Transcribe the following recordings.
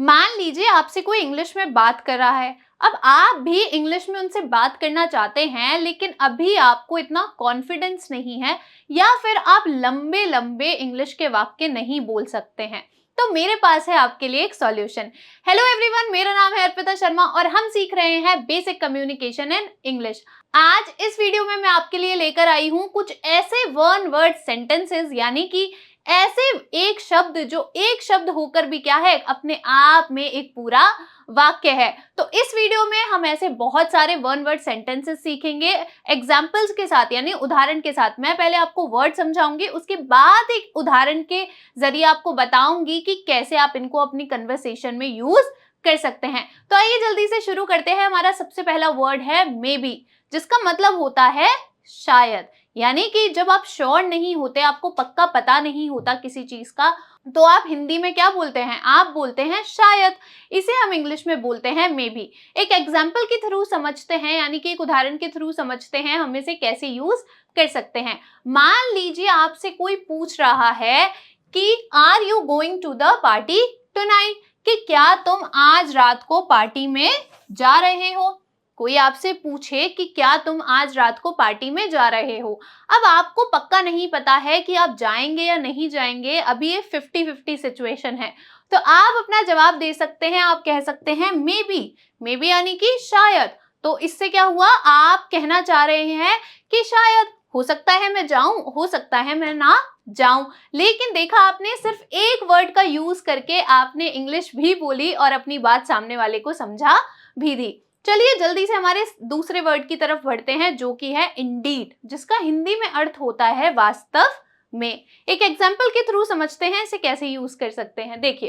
मान लीजिए आपसे कोई इंग्लिश में बात कर रहा है। अब आप भी इंग्लिश में उनसे बात करना चाहते हैं, लेकिन अभी आपको इतना कॉन्फिडेंस नहीं है या फिर आप लंबे लंबे इंग्लिश के वाक्य नहीं बोल सकते हैं। तो मेरे पास है आपके लिए एक सॉल्यूशन। हेलो एवरीवन, मेरा नाम है अर्पिता शर्मा और हम सीख रहे हैं बेसिक कम्युनिकेशन इन इंग्लिश। आज इस वीडियो में मैं आपके लिए लेकर आई हूँ कुछ ऐसे वन वर्ड सेंटेंसेस, यानी कि ऐसे एक शब्द जो एक शब्द होकर भी क्या है, अपने आप में एक पूरा वाक्य है। तो इस वीडियो में हम ऐसे बहुत सारे वन वर्ड सेंटेंसेस सीखेंगे एग्जाम्पल्स के साथ, यानी उदाहरण के साथ। मैं पहले आपको वर्ड समझाऊंगी, उसके बाद एक उदाहरण के जरिए आपको बताऊंगी कि कैसे आप इनको अपनी कन्वर्सेशन में यूज कर सकते हैं। तो आइए जल्दी से शुरू करते हैं। हमारा सबसे पहला वर्ड है मे बी, जिसका मतलब होता है शायद। यानी कि जब आप श्योर नहीं होते, आपको पक्का पता नहीं होता किसी चीज का, तो आप हिंदी में क्या बोलते हैं? आप बोलते हैं शायद। इसे हम इंग्लिश में बोलते हैं मे बी। एक एग्जाम्पल के थ्रू समझते हैं, यानी कि एक उदाहरण के थ्रू समझते हैं हम इसे कैसे यूज कर सकते हैं। मान लीजिए आपसे कोई पूछ रहा है कि are you going to the party tonight, कि क्या तुम आज रात को पार्टी में जा रहे हो। कोई आपसे पूछे कि क्या तुम आज रात को पार्टी में जा रहे हो। अब आपको पक्का नहीं पता है कि आप जाएंगे या नहीं जाएंगे, अभी ये 50-50 सिचुएशन है। तो आप अपना जवाब दे सकते हैं, आप कह सकते हैं मे बी। मे बी यानी कि शायद। तो इससे क्या हुआ, आप कहना चाह रहे हैं कि शायद हो सकता है मैं जाऊं, हो सकता है मैं ना जाऊं। लेकिन देखा आपने, सिर्फ एक वर्ड का यूज करके आपने इंग्लिश भी बोली और अपनी बात सामने वाले को समझा भी दी। चलिए जल्दी से हमारे दूसरे वर्ड की तरफ बढ़ते हैं, जो कि है इंडीड, जिसका हिंदी में अर्थ होता है वास्तव में। एक एग्जाम्पल के थ्रू समझते हैं इसे कैसे यूज कर सकते हैं। देखिए,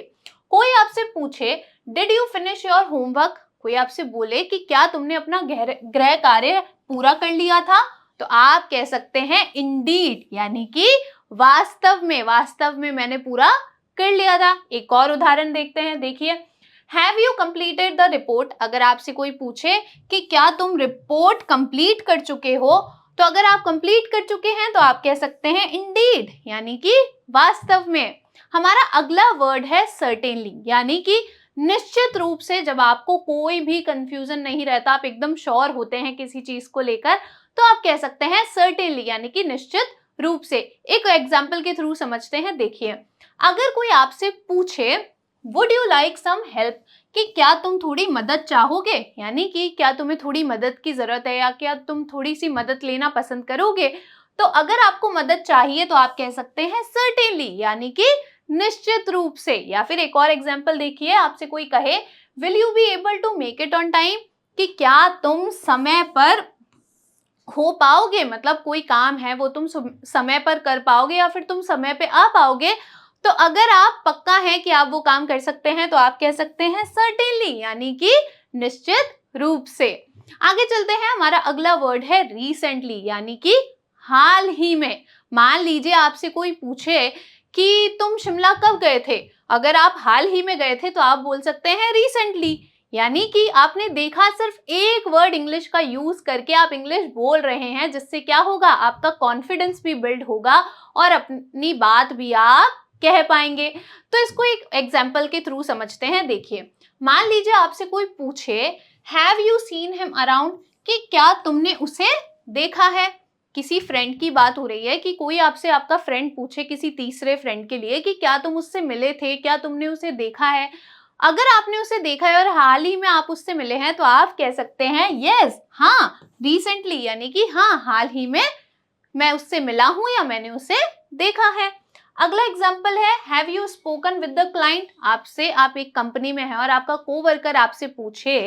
कोई आपसे पूछे did you finish your homework, कोई आपसे बोले कि क्या तुमने अपना गृह कार्य पूरा कर लिया था, तो आप कह सकते हैं इंडीड, यानी कि वास्तव में, वास्तव में मैंने पूरा कर लिया था। एक और उदाहरण देखते हैं। देखिए, have you completed the report, अगर आपसे कोई पूछे कि क्या तुम रिपोर्ट कंप्लीट कर चुके हो, तो अगर आप कंप्लीट कर चुके हैं तो आप कह सकते हैं इंडीड, यानी कि वास्तव में। हमारा अगला वर्ड है सर्टेनली, यानी कि निश्चित रूप से। जब आपको कोई भी कंफ्यूजन नहीं रहता, आप एकदम श्योर होते हैं किसी चीज को लेकर, तो आप कह सकते हैं सर्टेनली, यानी कि निश्चित रूप से। एक एग्जाम्पल के थ्रू समझते हैं। देखिए, अगर कोई आपसे पूछे would you like some help, कि क्या तुम थोड़ी मदद चाहोगे, यानी कि क्या तुम्हें थोड़ी मदद की जरूरत है या क्या तुम थोड़ी सी मदद लेना पसंद करोगे, तो अगर आपको मदद चाहिए तो आप कह सकते हैं सर्टेनली, यानी कि निश्चित रूप से। या फिर एक और एग्जांपल देखिए, आपसे कोई कहे will you be able to make it on time, कि क्या तुम समय पर हो पाओगे, मतलब कोई काम है वो तुम समय पर कर पाओगे या फिर तुम समय पे आ पाओगे। तो अगर आप पक्का है कि आप वो काम कर सकते हैं तो आप कह सकते हैं सर्टेनली, यानी कि निश्चित रूप से। आगे चलते हैं। हमारा अगला वर्ड है रिसेंटली, यानी कि हाल ही में। मान लीजिए आपसे कोई पूछे कि तुम शिमला कब गए थे, अगर आप हाल ही में गए थे तो आप बोल सकते हैं रिसेंटली, यानी कि आपने देखा, सिर्फ एक वर्ड इंग्लिश का यूज करके आप इंग्लिश बोल रहे हैं, जिससे क्या होगा, आपका कॉन्फिडेंस भी बिल्ड होगा और अपनी बात भी आप कह पाएंगे। तो इसको एक एग्जाम्पल के थ्रू समझते हैं। देखिए, मान लीजिए आपसे कोई पूछे have you seen him around, कि क्या तुमने उसे देखा है। किसी फ्रेंड की बात हो रही है कि कोई आपसे, आपका फ्रेंड पूछे किसी तीसरे फ्रेंड के लिए कि क्या तुम उससे मिले थे, क्या तुमने उसे देखा है। अगर आपने उसे देखा है और हाल ही में आप उससे मिले हैं तो आप कह सकते हैं यस, हाँ, रिसेंटली, यानी कि हाँ, हाल ही में मैं उससे मिला हूं या मैंने उसे देखा है। अगला एग्जाम्पल है have you spoken with the client. आपसे, आप एक कंपनी में हैं और आपका कोवर्कर आपसे पूछे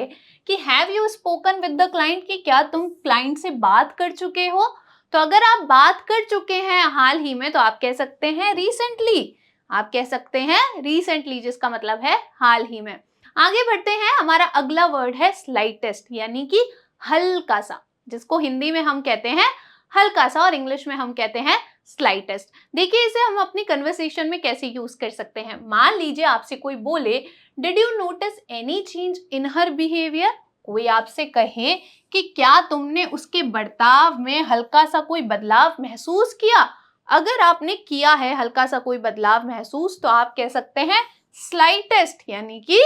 कि have you spoken with the client, कि क्या तुम क्लाइंट से बात कर चुके हो, तो अगर आप बात कर चुके हैं हाल ही में तो आप कह सकते हैं रिसेंटली, आप कह सकते हैं रिसेंटली, जिसका मतलब है हाल ही में। आगे बढ़ते हैं। हमारा अगला वर्ड है स्लाइटेस्ट, यानी कि हल्का सा, जिसको हिंदी में हम कहते हैं हल्का सा और इंग्लिश में हम कहते हैं स्लाइटेस्ट। देखिए, इसे हम अपनी कन्वर्सेशन में कैसे यूज कर सकते हैं। मान लीजिए आपसे कोई बोले did you notice any change in her behaviour, कोई आपसे कहे कि क्या तुमने उसके बर्ताव में हल्का सा कोई बदलाव महसूस किया। अगर आपने किया है हल्का सा कोई बदलाव महसूस तो आप कह सकते हैं स्लाइटेस्ट यानी कि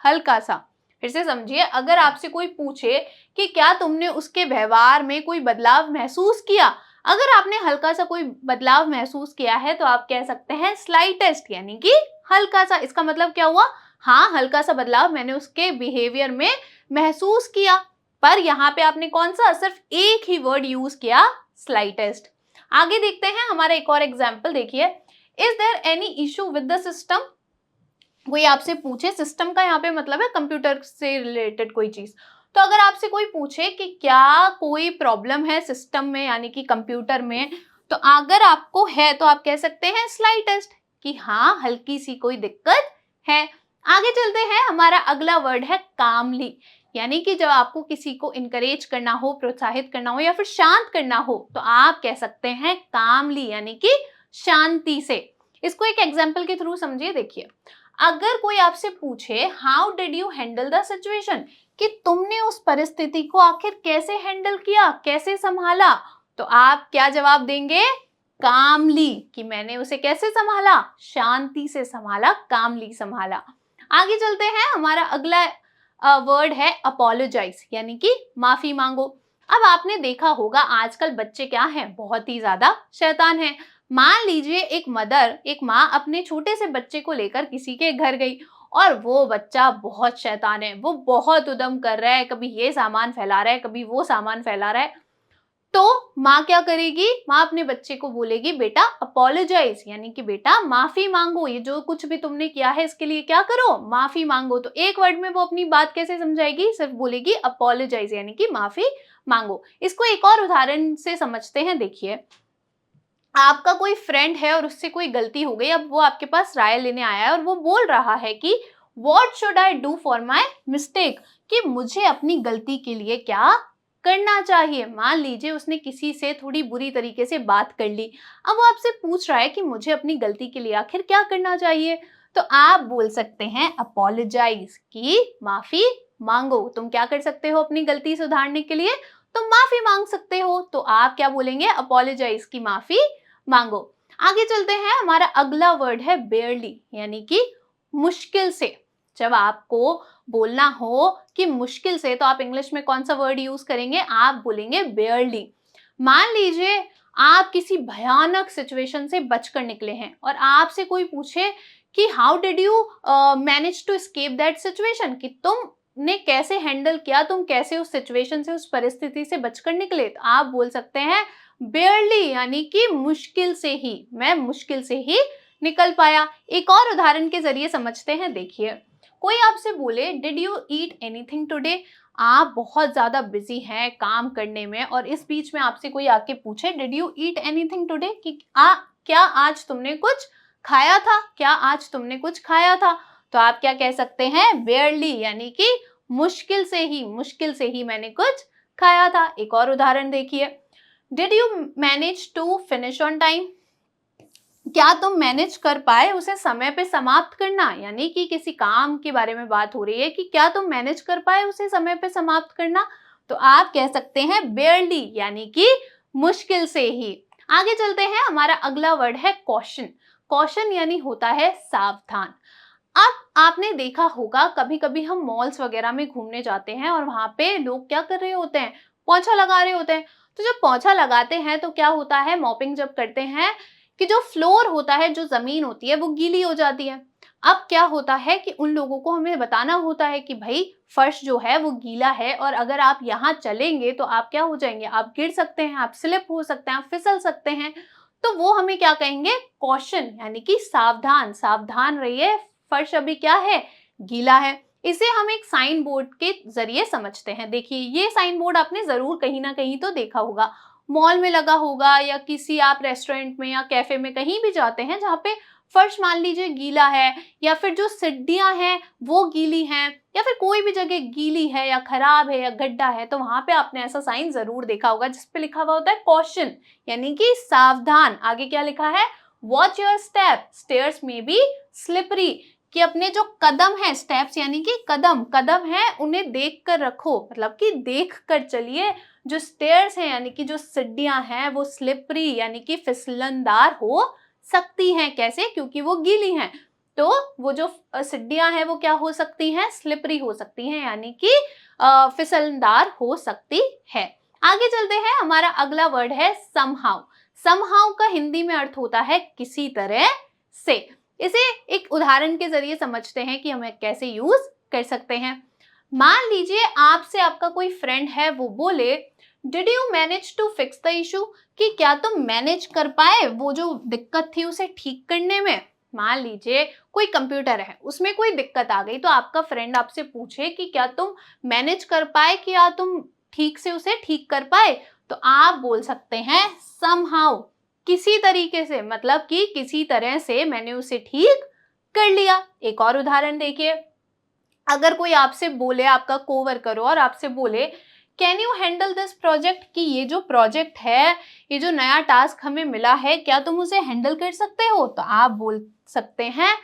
हल्का सा। फिर से समझिए, अगर आपसे कोई पूछे कि क्या तुमने उसके व्यवहार में कोई बदलाव महसूस किया, अगर आपने हल्का सा कोई बदलाव महसूस किया है तो आप कह सकते हैं स्लाइटेस्ट यानी कि हल्का सा। इसका मतलब क्या हुआ? हाँ, हल्का सा बदलाव मैंने उसके बिहेवियर में महसूस किया। पर यहाँ पे आपने कौन सा, सिर्फ एक ही वर्ड यूज किया, स्लाइटेस्ट। आगे देखते हैं हमारा एक और एग्जाम्पल देखिए। Is there any issue with the system? कोई आपसे पूछे, सिस्टम का यहाँ पे मतलब है कंप्यूटर से रिलेटेड कोई चीज। तो अगर आपसे कोई पूछे कि क्या कोई प्रॉब्लम है सिस्टम में यानी कि कंप्यूटर में, तो अगर आपको है तो आप कह सकते हैं स्लाइटेस्ट कि हाँ, हल्की सी कोई दिक्कत है। आगे चलते हैं, हमारा अगला वर्ड है कामली, यानी कि जब आपको किसी को इनकरेज करना हो, प्रोत्साहित करना हो या फिर शांत करना हो तो आप कह सकते हैं कामली यानी कि शांति से। इसको एक एग्जाम्पल के थ्रू समझिए। देखिए, अगर कोई आपसे पूछे how did you handle the situation, कि तुमने उस परिस्थिति को आखिर कैसे हैंडल किया, कैसे संभाला, तो आप क्या जवाब देंगे? कामली, कि मैंने उसे कैसे संभाला, शांति से संभाला, कामली संभाला। आगे चलते हैं, हमारा अगला वर्ड है अपोलोजाइज यानी कि माफी मांगो। अब आपने देखा होगा आजकल बच्चे क्या हैं, बहुत ही ज्यादा शैतान हैं। मान लीजिए एक माँ अपने छोटे से बच्चे को लेकर किसी के घर गई और वो बच्चा बहुत शैतान है, वो बहुत उद्यम कर रहा है, कभी ये सामान फैला रहा है, कभी वो सामान फैला रहा है। तो माँ क्या करेगी? माँ अपने बच्चे को बोलेगी बेटा अपोलोजाइज यानी कि बेटा माफी मांगो, ये जो कुछ भी तुमने किया है इसके लिए क्या करो, माफी मांगो। तो एक वर्ड में वो अपनी बात कैसे समझाएगी? सिर्फ बोलेगी अपोलोजाइज यानी कि माफी मांगो। इसको एक और उदाहरण से समझते हैं। देखिए, आपका कोई फ्रेंड है और उससे कोई गलती हो गई, अब वो आपके पास राय लेने आया है और वो बोल रहा है कि what should I do for my mistake, कि मुझे अपनी गलती के लिए क्या करना चाहिए। मान लीजिए उसने किसी से थोड़ी बुरी तरीके से बात कर ली, अब वो आपसे पूछ रहा है कि मुझे अपनी गलती के लिए आखिर क्या करना चाहिए। तो आप बोल सकते हैं अपोलोजाइज, की माफी मांगो। तुम क्या कर सकते हो अपनी गलती सुधारने के लिए? तुम माफी मांग सकते हो। तो आप क्या बोलेंगे? अपोलोजाइज, की माफी मांगो। आगे चलते हैं, हमारा अगला वर्ड है बेयरली यानी कि मुश्किल से। जब आपको बोलना हो कि मुश्किल से, तो आप इंग्लिश में कौन सा वर्ड यूज करेंगे? आप बोलेंगे बेयरली। मान लीजिए आप किसी भयानक सिचुएशन से बचकर निकले हैं और आपसे कोई पूछे कि how did you manage to escape that situation, कि तुमने कैसे हैंडल किया, तुम कैसे उस सिचुएशन से, उस परिस्थिति से बचकर निकले। तो आप बोल सकते हैं बेयरली यानी कि मुश्किल से ही, मैं मुश्किल से ही निकल पाया। एक और उदाहरण के जरिए समझते हैं। देखिए, कोई आपसे बोले did you eat anything today, आप बहुत ज्यादा बिजी हैं काम करने में और इस बीच में आपसे कोई आके पूछे did you eat anything today, कि क्या आज तुमने कुछ खाया था, क्या आज तुमने कुछ खाया था। तो आप क्या कह सकते हैं? बेयरली यानी कि मुश्किल से ही मैंने कुछ खाया था। एक और उदाहरण देखिए, did you manage to finish on time, क्या तुम मैनेज कर पाए उसे समय पे समाप्त करना, यानी कि किसी काम के बारे में बात हो रही है कि क्या तुम मैनेज कर पाए उसे समय पे समाप्त करना। तो आप कह सकते हैं बेयरली यानी कि मुश्किल से ही। आगे चलते हैं, हमारा अगला वर्ड है कॉशन। कॉशन यानी होता है सावधान। अब आपने देखा होगा कभी कभी हम मॉल्स वगैरह में घूमने जाते हैं और वहां पे लोग क्या कर रहे होते हैं? पोंछा लगा रहे होते हैं। तो जब पोंछा लगाते हैं तो क्या होता है, मॉपिंग जब करते हैं, कि जो फ्लोर होता है, जो जमीन होती है, वो गीली हो जाती है। अब क्या होता है कि उन लोगों को हमें बताना होता है कि भाई फर्श जो है वो गीला है और अगर आप यहाँ चलेंगे तो आप क्या हो जाएंगे, आप गिर सकते हैं, आप स्लिप हो सकते हैं, आप फिसल सकते हैं। तो वो हमें क्या कहेंगे? कॉशन यानी कि सावधान, सावधान रहिए, फर्श अभी क्या है, गीला है। इसे हम एक साइन बोर्ड के जरिए समझते हैं। देखिए, ये साइन बोर्ड आपने जरूर कहीं ना कहीं तो देखा होगा, मॉल में लगा होगा या किसी आप रेस्टोरेंट में या कैफे में कहीं भी जाते हैं जहाँ पे फर्श मान लीजिए गीला है या फिर जो सीढ़ियां हैं वो गीली हैं या फिर कोई भी जगह गीली है या खराब है या गड्ढा है, तो वहां पे आपने ऐसा साइन जरूर देखा होगा जिसपे लिखा हुआ होता है कॉशन यानी कि सावधान। आगे क्या लिखा है? वॉच योर स्टेप, स्टेयर्स में बी स्लिपरी, कि अपने जो कदम है, स्टेप्स यानी कि कदम, कदम है उन्हें देख कर रखो, मतलब कि देख कर चलिए। जो स्टेयर्स हैं यानी कि जो सीढ़ियां हैं वो स्लिपरी यानी कि फिसलनदार हो सकती हैं। कैसे? क्योंकि वो गीली हैं। तो वो जो सीढ़ियां हैं वो क्या हो सकती हैं, स्लिपरी हो सकती हैं, यानी कि फिसलनदार हो सकती है। आगे चलते हैं, हमारा अगला वर्ड है समहाउ। समहाउ का हिंदी में अर्थ होता है किसी तरह से। इसे एक उदाहरण के जरिए समझते हैं कि हमें कैसे यूज कर सकते हैं। मान लीजिए आपसे आपका कोई फ्रेंड है, वो बोले did you manage to fix the issue, कि क्या तुम मैनेज कर पाए वो जो दिक्कत थी उसे ठीक करने में। मान लीजिए कोई कंप्यूटर है, उसमें कोई दिक्कत आ गई, तो आपका फ्रेंड आपसे पूछे कि क्या तुम मैनेज कर पाए, क्या तुम ठीक से उसे ठीक कर पाए, तो आप बोल सकते हैं समहाउ, किसी तरीके से, मतलब कि किसी तरह से मैंने उसे ठीक कर लिया। एक और उदाहरण देखिए, अगर कोई आपसे बोले, आपका कोवर्कर हो और आपसे बोले can you handle this project, कि ये जो प्रोजेक्ट है, ये जो नया टास्क हमें मिला है, क्या तुम उसे हैंडल कर सकते हो, तो आप बोल सकते हैं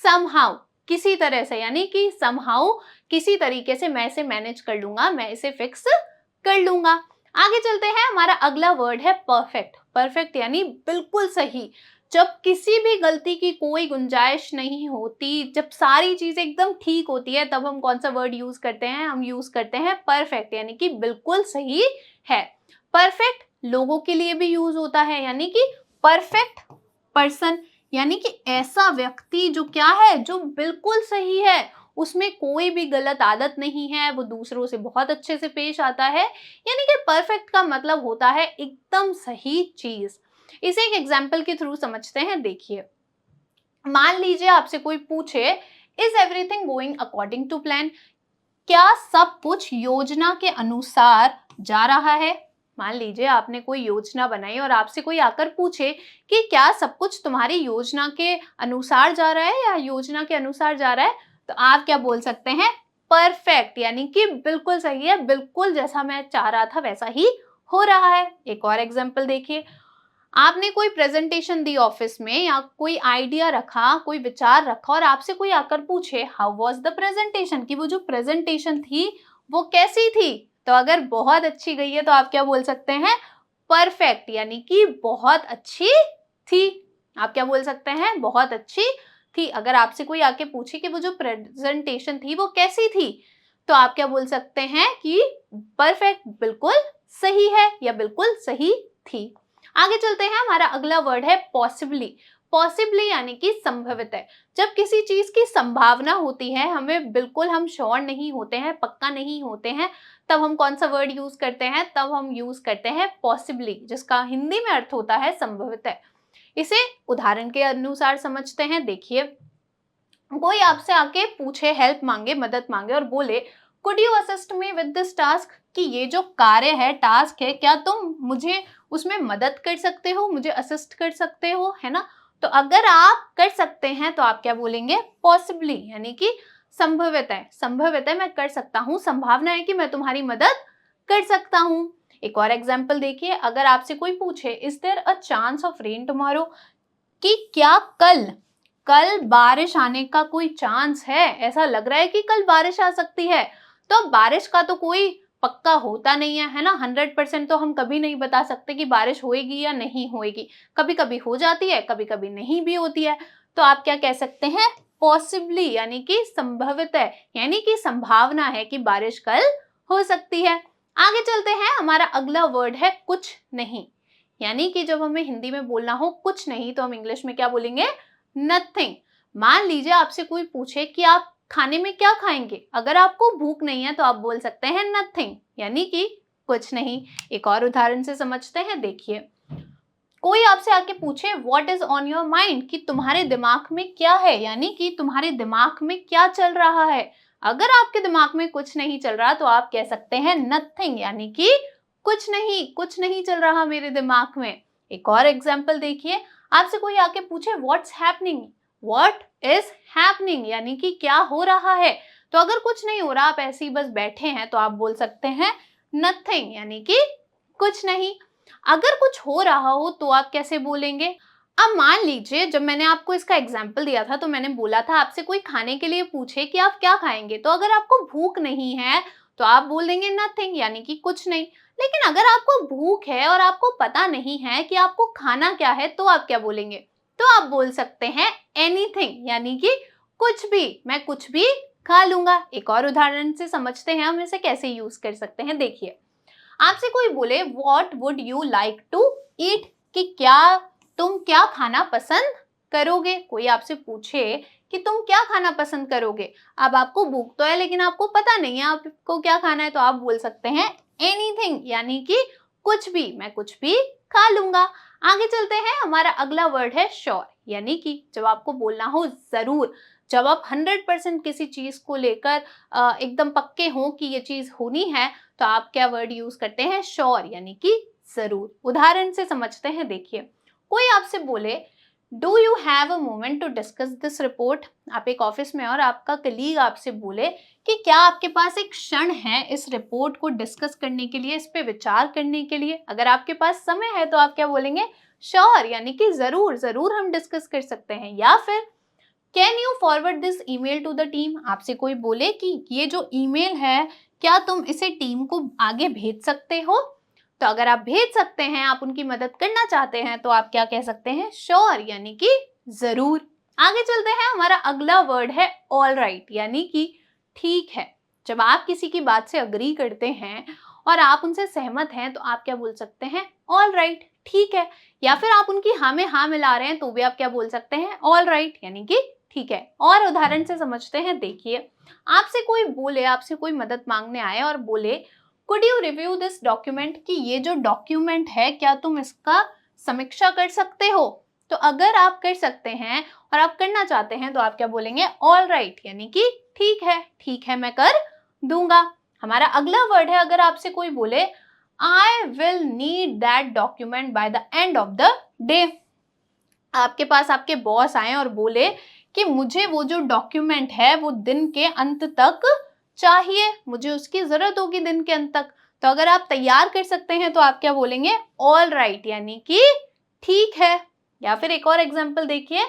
समहाउ, किसी तरह से, यानी कि समहाउ किसी तरीके से मैं इसे मैनेज कर लूंगा, मैं इसे फिक्स कर लूंगा। आगे चलते हैं, हमारा अगला वर्ड है परफेक्ट। परफेक्ट यानी बिल्कुल सही, जब किसी भी गलती की कोई गुंजाइश नहीं होती, जब सारी चीजें एकदम ठीक होती है, तब हम कौन सा वर्ड यूज करते हैं, हम यूज करते हैं परफेक्ट, यानी कि बिल्कुल सही है। परफेक्ट लोगों के लिए भी यूज होता है, यानी कि परफेक्ट पर्सन, यानी कि ऐसा व्यक्ति जो क्या है, जो बिल्कुल सही है, उसमें कोई भी गलत आदत नहीं है, वो दूसरों से बहुत अच्छे से पेश आता है, यानी कि परफेक्ट का मतलब होता है एकदम सही चीज। इसे एक एग्जाम्पल के थ्रू समझते हैं, देखिए। मान लीजिए आपसे कोई पूछे is everything going according to plan, क्या सब कुछ योजना के अनुसार जा रहा है। मान लीजिए आपने कोई योजना बनाई और आपसे कोई आकर पूछे कि क्या सब कुछ तुम्हारी योजना के अनुसार जा रहा है या योजना के अनुसार जा रहा है, तो आप क्या बोल सकते हैं, परफेक्ट, यानी कि बिल्कुल सही है, बिल्कुल जैसा मैं चाह रहा था वैसा ही हो रहा है। एक और एग्जाम्पल देखिए, आपने कोई प्रेजेंटेशन दी ऑफिस में, या कोई आइडिया रखा, कोई विचार रखा, और आपसे कोई आकर पूछे हाउ वाज द प्रेजेंटेशन, कि वो जो प्रेजेंटेशन थी वो कैसी थी, तो अगर बहुत अच्छी गई है तो आप क्या बोल सकते हैं, परफेक्ट, यानी कि बहुत अच्छी थी। आप क्या बोल सकते हैं, बहुत अच्छी थी। अगर आपसे कोई आके पूछे कि वो जो प्रेजेंटेशन थी वो कैसी थी, तो आप क्या बोल सकते हैं कि परफेक्ट, बिल्कुल सही है या बिल्कुल सही थी। आगे चलते हैं, हमारा अगला वर्ड है पॉसिबली। पॉसिबली यानी कि संभवित है, जब किसी चीज की संभावना होती है, हमें बिल्कुल हम श्योर नहीं होते हैं, पक्का नहीं होते हैं, तब हम कौन सा वर्ड यूज करते हैं, तब हम यूज करते हैं पॉसिबली, जिसका हिंदी में अर्थ होता है संभवित है। इसे उदाहरण के अनुसार समझते हैं, देखिए। कोई आपसे आके पूछे, हेल्प मांगे, मदद मांगे और बोले could you assist me with this task, कि ये जो कार्य है, टास्क है, क्या तुम मुझे उसमें मदद कर सकते हो, मुझे असिस्ट कर सकते हो, है ना। तो अगर आप कर सकते हैं तो आप क्या बोलेंगे, पॉसिबली, यानी कि संभवित है, संभवित है, मैं कर सकता हूँ, संभावना है कि मैं तुम्हारी मदद कर सकता हूँ। एक और एग्जाम्पल देखिए, अगर आपसे कोई पूछे is there a chance of rain tomorrow, कि क्या कल कल बारिश आने का कोई चांस है, ऐसा लग रहा है कि कल बारिश आ सकती है, तो बारिश का तो कोई पक्का होता नहीं है ना, 100% तो हम कभी नहीं बता सकते कि बारिश होएगी या नहीं होएगी, कभी कभी हो जाती है, कभी कभी नहीं भी होती है, तो आप क्या कह सकते हैं, पॉसिबली, यानी कि संभवित है, यानी कि संभावना है कि बारिश कल हो सकती है। आगे चलते हैं, हमारा अगला वर्ड है कुछ नहीं, यानी कि जब हमें हिंदी में बोलना हो कुछ नहीं, तो हम इंग्लिश में क्या बोलेंगे, नथिंग। मान लीजिए आपसे कोई पूछे कि आप खाने में क्या खाएंगे, अगर आपको भूख नहीं है तो आप बोल सकते हैं नथिंग, यानी कि कुछ नहीं। एक और उदाहरण से समझते हैं, देखिए। कोई आपसे आके पूछे what is on your mind, कि तुम्हारे दिमाग में क्या है, यानी कि तुम्हारे दिमाग में क्या चल रहा है। अगर आपके दिमाग में कुछ नहीं चल रहा तो आप कह सकते हैं नथिंग, यानी कि कुछ नहीं, कुछ नहीं चल रहा मेरे दिमाग में। एक और एग्जाम्पल देखिए, आपसे कोई आके पूछे what's happening, what is happening, यानी कि क्या हो रहा है। तो अगर कुछ नहीं हो रहा, आप ऐसे ही बस बैठे हैं, तो आप बोल सकते हैं नथिंग, यानी कि कुछ नहीं। अगर कुछ हो रहा हो तो आप कैसे बोलेंगे। अब मान लीजिए जब मैंने आपको इसका एग्जाम्पल दिया था तो मैंने बोला था आपसे कोई खाने के लिए पूछे कि आप क्या खाएंगे, तो अगर आपको भूख नहीं है तो आप बोल देंगे नथिंग, यानी कि कुछ नहीं। लेकिन अगर आपको भूख है और आपको पता नहीं है कि आपको खाना क्या है, तो आप क्या बोलेंगे, तो आप बोल सकते हैं एनीथिंग, यानी कि कुछ भी, मैं कुछ भी खा लूंगा। एक और उदाहरण से समझते हैं हम इसे कैसे यूज कर सकते हैं। देखिए, आपसे कोई बोले what would you like to eat, कि तुम क्या खाना पसंद करोगे। कोई आपसे पूछे कि तुम क्या खाना पसंद करोगे, अब आपको भूख तो है लेकिन आपको पता नहीं है आपको क्या खाना है, तो आप बोल सकते हैं एनीथिंग, यानी कि कुछ भी, मैं कुछ भी खा लूंगा। आगे चलते हैं, हमारा अगला वर्ड है श्योर, यानी कि जब आपको बोलना हो जरूर, जब आप 100% किसी चीज को लेकर एकदम पक्के हो कि ये चीज होनी है, तो आप क्या वर्ड यूज करते हैं, श्योर, यानी कि जरूर। उदाहरण से समझते हैं। देखिए, कोई आपसे बोले do you have a moment to discuss this report, आप एक ऑफिस में और आपका कलीग आपसे बोले कि क्या आपके पास एक क्षण है इस रिपोर्ट को डिस्कस करने के लिए, इस पे विचार करने के लिए। अगर आपके पास समय है तो आप क्या बोलेंगे, श्योर, यानी कि जरूर, जरूर हम डिस्कस कर सकते हैं। या फिर can you forward this email to the team, आपसे कोई बोले कि ये जो ईमेल है क्या तुम इसे टीम को आगे भेज सकते हो, तो अगर आप भेज सकते हैं, आप उनकी मदद करना चाहते हैं, तो आप क्या कह सकते हैं, श्योर, यानी कि जरूर। आगे चलते हैं, हमारा अगला वर्ड है ऑल राइट, यानी कि ठीक है। जब आप किसी की बात से अग्री करते हैं और आप उनसे सहमत हैं, तो आप क्या बोल सकते हैं, ऑल राइट, ठीक है। या फिर आप उनकी हाँ में हाँ मिला रहे हैं, तो भी आप क्या बोल सकते हैं, ऑल राइट, यानी कि ठीक है। और उदाहरण से समझते हैं। देखिए, आपसे कोई बोले, आपसे कोई मदद मांगने आए और बोले could you review this document, कि ये जो डॉक्यूमेंट है क्या तुम इसका समीक्षा कर सकते हो, तो अगर आप कर सकते हैं और आप करना चाहते हैं, तो आप क्या बोलेंगे, ऑल राइट, यानी कि ठीक है, ठीक है, मैं कर दूंगा। हमारा अगला वर्ड है, अगर आपसे कोई बोले I will need that document by the end of the day, आपके पास आपके बॉस आए और बोले कि मुझे वो जो डॉक्यूमेंट है वो दिन के अंत तक चाहिए, मुझे उसकी जरूरत होगी दिन के अंत तक, तो अगर आप तैयार कर सकते हैं, तो आप क्या बोलेंगे, ऑल राइट, यानी कि ठीक है। या फिर एक और एग्जांपल देखिए,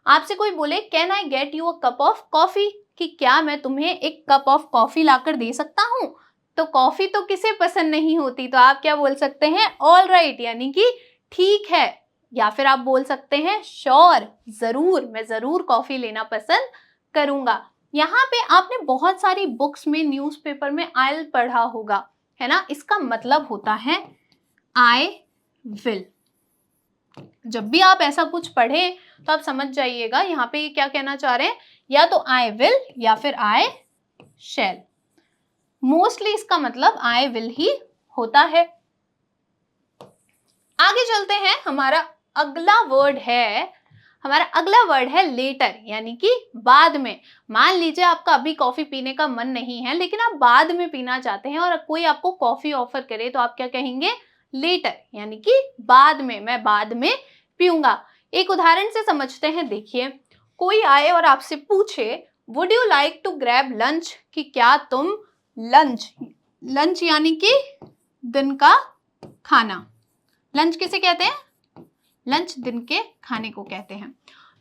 आपसे कोई बोले can I get you a cup of coffee, कि क्या मैं तुम्हें एक कप ऑफ कॉफी लाकर दे सकता हूँ, तो कॉफी तो किसे पसंद नहीं होती, तो आप क्या बोल सकते हैं, ऑल राइट, यानी कि ठीक है। या फिर आप बोल सकते हैं श्योर, जरूर, मैं जरूर कॉफी लेना पसंद करूंगा। यहाँ पे आपने बहुत सारी बुक्स में, न्यूज़पेपर में आई पढ़ा होगा, है ना, इसका मतलब होता है आई विल। जब भी आप ऐसा कुछ पढ़े तो आप समझ जाइएगा यहाँ पे क्या कहना चाह रहे हैं, या तो आई विल या फिर आई शैल। मोस्टली इसका मतलब आई विल ही होता है। आगे चलते हैं, हमारा अगला वर्ड है लेटर, यानी कि बाद में। मान लीजिए आपका अभी कॉफी पीने का मन नहीं है, लेकिन आप बाद में पीना चाहते हैं और कोई आपको कॉफी ऑफर करे, तो आप क्या कहेंगे, लेटर, यानी कि बाद में, मैं बाद में पीऊंगा। एक उदाहरण से समझते हैं। देखिए, कोई आए और आपसे पूछे would you like to grab lunch, कि क्या तुम लंच यानी कि दिन का खाना, लंच किसे कहते हैं, लंच दिन के खाने को कहते हैं।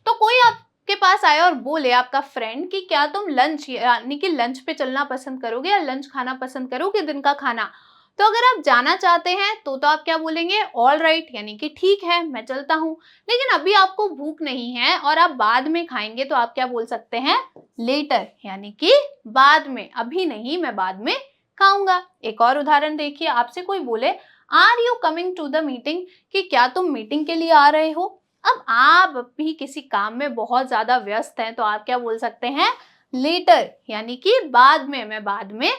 तो कोई आपके पास आया और बोले, आपका फ्रेंड, कि क्या तुम लंच यानी कि लंच पे चलना पसंद करोगे या लंच खाना पसंद करोगे, दिन का खाना, तो अगर आप जाना चाहते हैं तो आप क्या बोलेंगे, ऑल राइट, यानी कि ठीक है, मैं चलता हूँ। लेकिन अभी आपको भूख नहीं है और आप बाद में खाएंगे, तो आप क्या बोल सकते हैं, लेटर, यानी कि बाद में, अभी नहीं, मैं बाद में खाऊंगा। एक और उदाहरण देखिए, आपसे कोई बोले are you coming to the meeting, कि क्या तुम मीटिंग के लिए आ रहे हो। अब आप भी किसी काम में बहुत ज्यादा व्यस्त हैं, तो आप क्या बोल सकते हैं, लेटर, यानी कि बाद में, मैं बाद में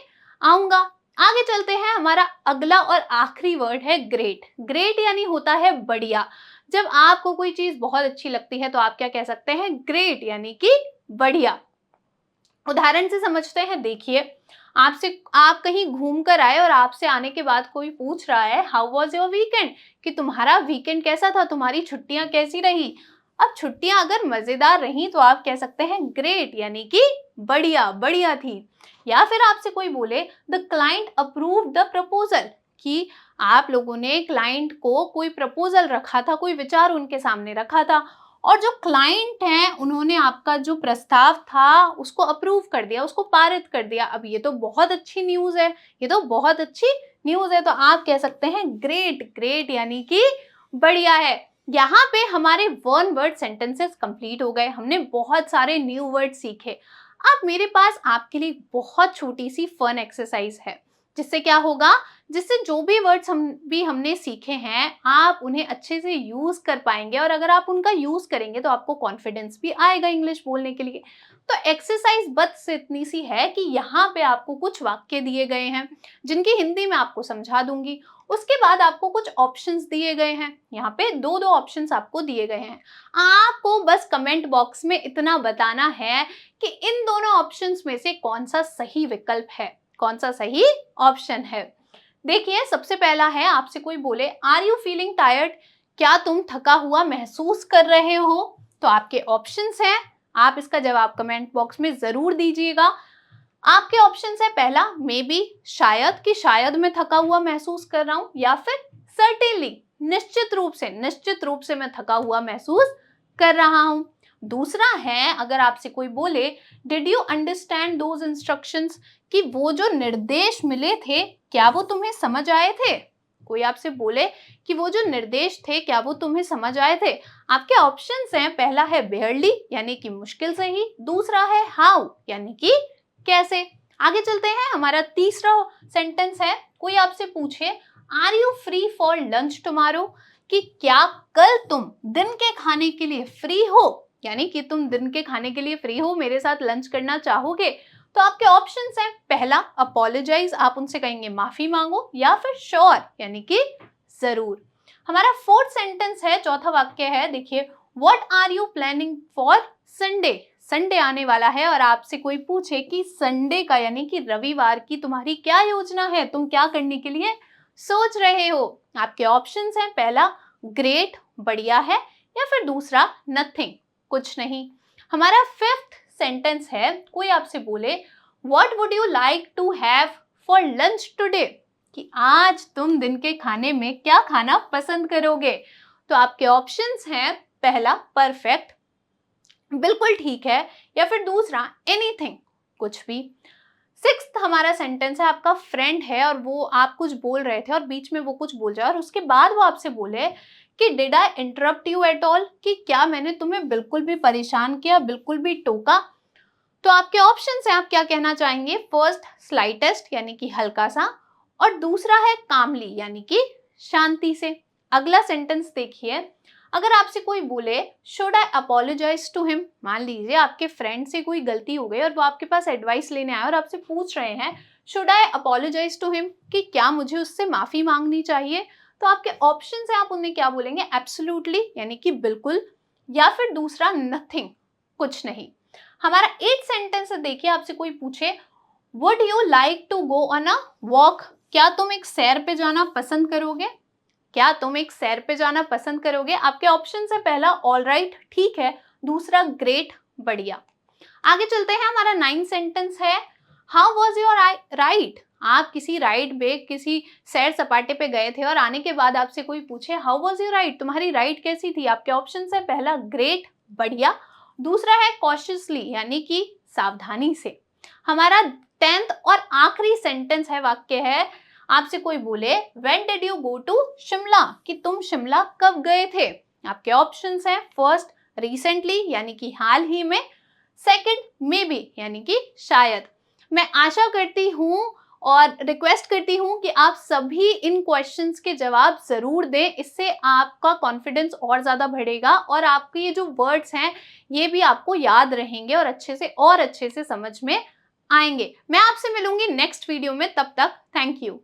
आऊंगा। आगे चलते हैं, हमारा अगला और आखिरी वर्ड है ग्रेट। ग्रेट यानी होता है बढ़िया। जब आपको कोई चीज बहुत अच्छी लगती है, तो आप क्या कह सकते हैं, ग्रेट, यानी कि बढ़िया। उदाहरण से समझते हैं। देखिए, आप कहीं घूम कर आए और आपसे आने के बाद कोई पूछ रहा है हाउ वॉज योर वीकेंड, कि तुम्हारा वीकेंड कैसा था, तुम्हारी छुट्टियां कैसी रही। अब छुट्टियां अगर मजेदार रही, तो आप कह सकते हैं ग्रेट, यानी कि बढ़िया, बढ़िया थी। या फिर आपसे कोई बोले the client approved the proposal, कि आप लोगों ने क्लाइंट को कोई प्रपोजल रखा था, कोई विचार उनके सामने रखा था, और जो क्लाइंट हैं उन्होंने आपका जो प्रस्ताव था उसको अप्रूव कर दिया, उसको पारित कर दिया। अब ये तो बहुत अच्छी न्यूज़ है, ये तो बहुत अच्छी न्यूज़ है, तो आप कह सकते हैं ग्रेट, ग्रेट यानी कि बढ़िया है। यहाँ पे हमारे वन वर्ड सेंटेंसेस कंप्लीट हो गए, हमने बहुत सारे न्यू वर्ड सीखे। अब मेरे पास आपके लिए बहुत छोटी सी फन एक्सरसाइज है, जिससे क्या होगा, जिससे जो भी वर्ड्स हमने सीखे हैं आप उन्हें अच्छे से यूज कर पाएंगे, और अगर आप उनका यूज करेंगे तो आपको कॉन्फिडेंस भी आएगा इंग्लिश बोलने के लिए। तो एक्सरसाइज बस इतनी सी है कि यहाँ पे आपको कुछ वाक्य दिए गए हैं जिनकी हिंदी में आपको समझा दूंगी। उसके बाद आपको कुछ ऑप्शंस दिए गए हैं, यहाँ पे दो दो ऑप्शंस आपको दिए गए हैं। आपको बस कमेंट बॉक्स में इतना बताना है कि इन दोनों ऑप्शंस में से कौन सा सही विकल्प है, कौन सा सही ऑप्शन है। देखिए, सबसे पहला है, आपसे कोई बोले आर यू फीलिंग टायर्ड, क्या तुम थका हुआ महसूस कर रहे हो, तो आपके ऑप्शंस हैं, आप इसका जवाब कमेंट बॉक्स में जरूर दीजिएगा। आपके ऑप्शंस है, पहला मे बी, शायद, कि शायद मैं थका हुआ महसूस कर रहा हूं, या फिर सर्टेनली, निश्चित रूप से मैं थका हुआ महसूस कर रहा हूं। दूसरा है, अगर आपसे कोई बोले did you understand those instructions, कि वो जो निर्देश मिले थे क्या वो तुम्हें समझ आए थे। कोई आपसे बोले कि वो जो निर्देश थे क्या वो तुम्हें समझ आए थे। आपके ऑप्शंस हैं, पहला है बेयरली यानी कि मुश्किल से ही, दूसरा है हाउ यानी कि कैसे। आगे चलते हैं, हमारा तीसरा सेंटेंस है, कोई आपसे पूछे are you free for lunch tomorrow, कि क्या कल तुम दिन के खाने के लिए फ्री हो, यानी कि तुम दिन के खाने के लिए फ्री हो, मेरे साथ लंच करना चाहोगे। तो आपके ऑप्शंस हैं, पहला अपोलोजाइज, आप उनसे कहेंगे माफी मांगो, या फिर श्योर यानी कि जरूर। हमारा फोर्थ सेंटेंस है, चौथा वाक्य है, देखिए what are you planning for Sunday, Sunday आने वाला है और आपसे कोई पूछे कि संडे का यानी कि रविवार की तुम्हारी क्या योजना है, तुम क्या करने के लिए सोच रहे हो। आपके ऑप्शंस हैं, पहला ग्रेट बढ़िया है, या फिर दूसरा नथिंग कुछ नहीं। हमारा फिफ्थ सेंटेंस है, कोई आपसे बोले what would you like to have for lunch today, कि आज तुम दिन के खाने में क्या खाना पसंद करोगे। तो आपके ऑप्शंस हैं, पहला परफेक्ट बिल्कुल ठीक है, या फिर दूसरा एनीथिंग कुछ भी। सिक्स्थ हमारा सेंटेंस है, आपका फ्रेंड है और वो आप कुछ बोल रहे थे और बीच में वो कुछ बोल जाए और उसके बाद वो आपसे बोले कि did I interrupt you at all, कि क्या मैंने तुम्हें बिल्कुल भी परेशान किया, बिल्कुल भी टोका। तो आपके ऑप्शंस हैं, आप क्या कहना चाहेंगे, फर्स्ट स्लाइटेस्ट यानी कि हल्का सा, और दूसरा है कामली यानी कि शांति से। अगला सेंटेंस देखिए, अगर आपसे कोई बोले should I apologise to him, मान लीजिए आपके फ्रेंड से कोई गलती हो गई और वो आपके पास एडवाइस लेने आए और आपसे पूछ रहे हैं should I apologise to him, कि क्या मुझे उससे माफी मांगनी चाहिए। तो आपके ऑप्शन है, आप उन्हें क्या बोलेंगे, एब्सोल्युटली यानी कि बिल्कुल, या फिर दूसरा नथिंग कुछ नहीं। हमारा एट सेंटेंस है, देखिए आपसे कोई पूछे would you like to go on a walk, क्या तुम एक सैर पे जाना पसंद करोगे, क्या तुम एक सैर पे जाना पसंद करोगे। आपके ऑप्शन है, पहला ऑल राइट ठीक है, दूसरा ग्रेट बढ़िया। आगे चलते हैं, हमारा नाइन सेंटेंस है, हाउ वॉज योर राइड, आप किसी राइड पे किसी सैर सपाटे पे गए थे और आने के बाद आपसे कोई पूछे हाउ वॉज योर राइड, तुम्हारी राइड कैसी थी। आपके ऑप्शन है, पहला ग्रेट बढ़िया, दूसरा है कॉशियसली यानी कि सावधानी से। हमारा 10th और आखिरी सेंटेंस है, वाक्य है, आपसे कोई बोले when did you go to Shimla, कि तुम शिमला कब गए थे। आपके ऑप्शंस हैं, फर्स्ट रिसेंटली यानी कि हाल ही में, सेकंड मे बी यानी कि शायद। मैं आशा करती हूँ और रिक्वेस्ट करती हूँ कि आप सभी इन क्वेश्चंस के जवाब जरूर दें, इससे आपका कॉन्फिडेंस और ज़्यादा बढ़ेगा और आपके ये जो वर्ड्स हैं ये भी आपको याद रहेंगे और अच्छे से समझ में आएंगे। मैं आपसे मिलूंगी नेक्स्ट वीडियो में, तब तक थैंक यू।